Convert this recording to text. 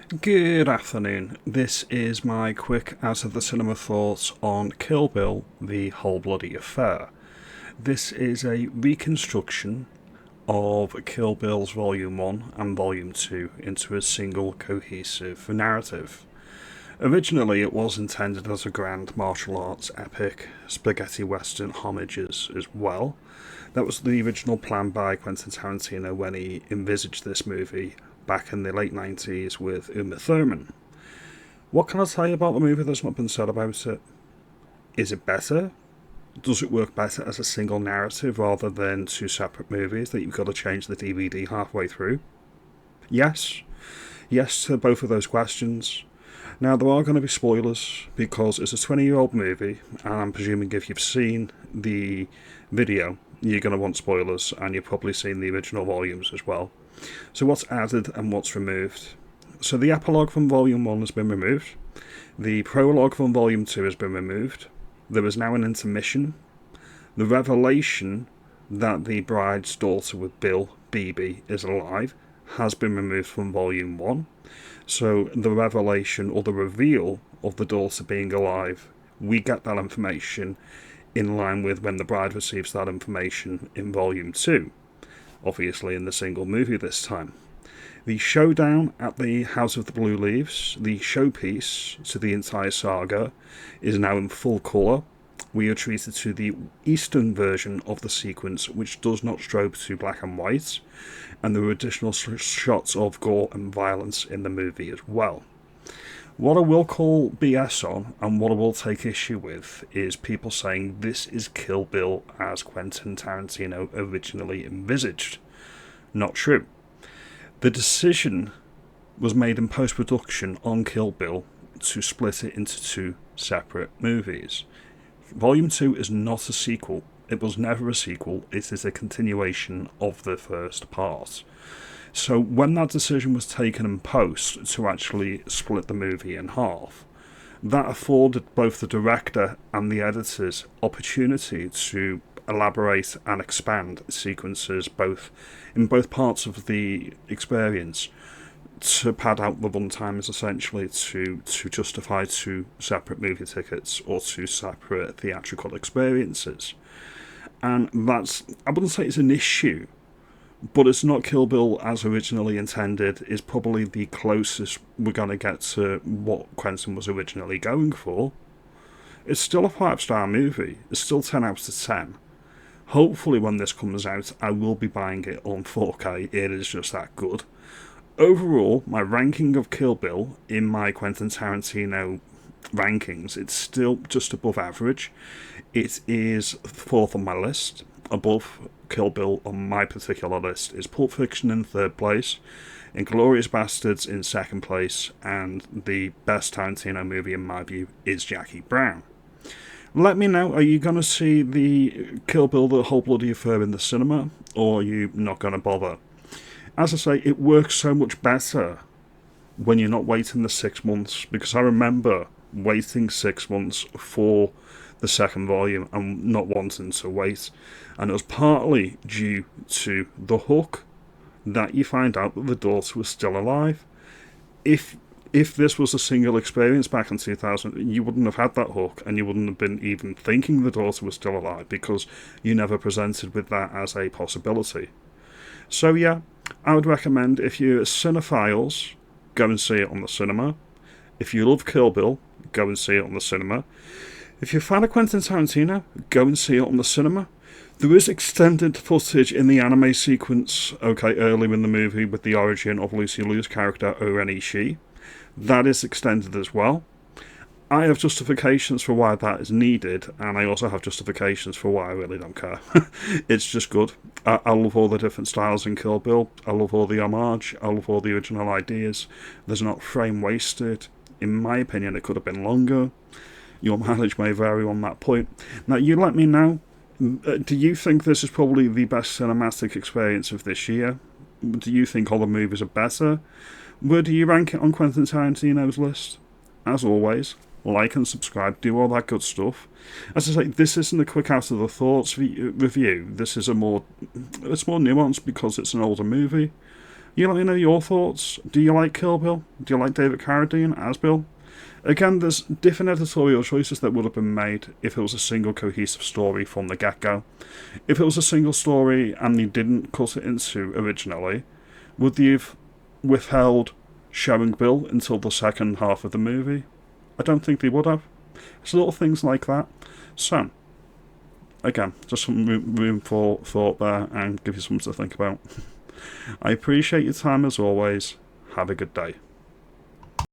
Good afternoon. This is my quick out of the cinema thoughts on Kill Bill, the whole bloody affair. This is a reconstruction of Kill Bill's Volume 1 and Volume 2 into a single cohesive narrative. Originally, it was intended as a grand martial arts epic, spaghetti western homages as well. That was the original plan by Quentin Tarantino when he envisaged this movie back in the late 90s with Uma Thurman. What can I tell you about the movie that's not been said about it? Is it better? Does it work better as a single narrative rather than two separate movies that you've got to change the DVD halfway through? Yes. Yes to both of those questions. Now, there are going to be spoilers because it's a 20-year-old movie, and I'm presuming if you've seen the video, you're going to want spoilers, and you've probably seen the original volumes as well. So what's added and what's removed? So the epilogue from Volume 1 has been removed. The prologue from Volume 2 has been removed. There is now an intermission. The revelation that the bride's daughter with Bill, BB, is alive has been removed from Volume 1. So the revelation or the reveal of the daughter being alive, we get that information in line with when the bride receives that information in Volume 2. Obviously in the single movie this time. The showdown at the House of the Blue Leaves, the showpiece to the entire saga, is now in full colour. We are treated to the Eastern version of the sequence, which does not strobe to black and white, and there are additional shots of gore and violence in the movie as well. What I will call BS on, and what I will take issue with, is people saying this is Kill Bill as Quentin Tarantino originally envisaged. Not true. The decision was made in post-production on Kill Bill to split it into two separate movies. Volume 2 is not a sequel. It was never a sequel. It is a continuation of the first part. So when that decision was taken in post to actually split the movie in half, that afforded both the director and the editors opportunity to elaborate and expand sequences in both parts of the experience to pad out the run times, essentially to justify two separate movie tickets or two separate theatrical experiences. And that's, I wouldn't say it's an issue, but it's not Kill Bill as originally intended is probably the closest we're going to get to what Quentin was originally going for. It's still a 5-star movie. It's still 10 out of 10. Hopefully when this comes out, I will be buying it on 4K. It is just that good. Overall, my ranking of Kill Bill in my Quentin Tarantino rankings, it's still just above average. It is fourth on my list. Above Kill Bill on my particular list is Pulp Fiction in third place, Inglourious Bastards in second place, and the best Tarantino movie in my view is Jackie Brown. Let me know, are you going to see the Kill Bill, the whole bloody affair in the cinema, or are you not going to bother? As I say, it works so much better when you're not waiting the 6 months, because I remember waiting 6 months for the second volume and not wanting to wait, and it was partly due to the hook that you find out that the daughter was still alive. If this was a single experience back in 2000, you wouldn't have had that hook, and you wouldn't have been even thinking the daughter was still alive, because you never presented with that as a possibility. So yeah, I would recommend, if you're cinephiles, go and see it on the cinema. If you love Kill Bill, go and see it on the cinema. If you're a fan of Quentin Tarantino, go and see it on the cinema. There is extended footage in the anime sequence, early in the movie, with the origin of Lucy Liu's character, Oren Ishii. That is extended as well. I have justifications for why that is needed, and I also have justifications for why I really don't care. It's just good. I love all the different styles in Kill Bill. I love all the homage. I love all the original ideas. There's not frame wasted. In my opinion, it could have been longer. Your mileage may vary on that point. Now, you let me know. Do you think this is probably the best cinematic experience of this year? Do you think other movies are better? Where do you rank it on Quentin Tarantino's list? As always, like and subscribe, do all that good stuff. As I say, this isn't a quick out of the thoughts review. This is it's more nuanced because it's an older movie. You let me know your thoughts. Do you like Kill Bill? Do you like David Carradine as Bill? Again, there's different editorial choices that would have been made if it was a single cohesive story from the get-go. If it was a single story and they didn't cut it into originally, would they have withheld showing Bill until the second half of the movie? I don't think they would have. It's little things like that. So, again, just some room for thought there and give you something to think about. I appreciate your time as always. Have a good day.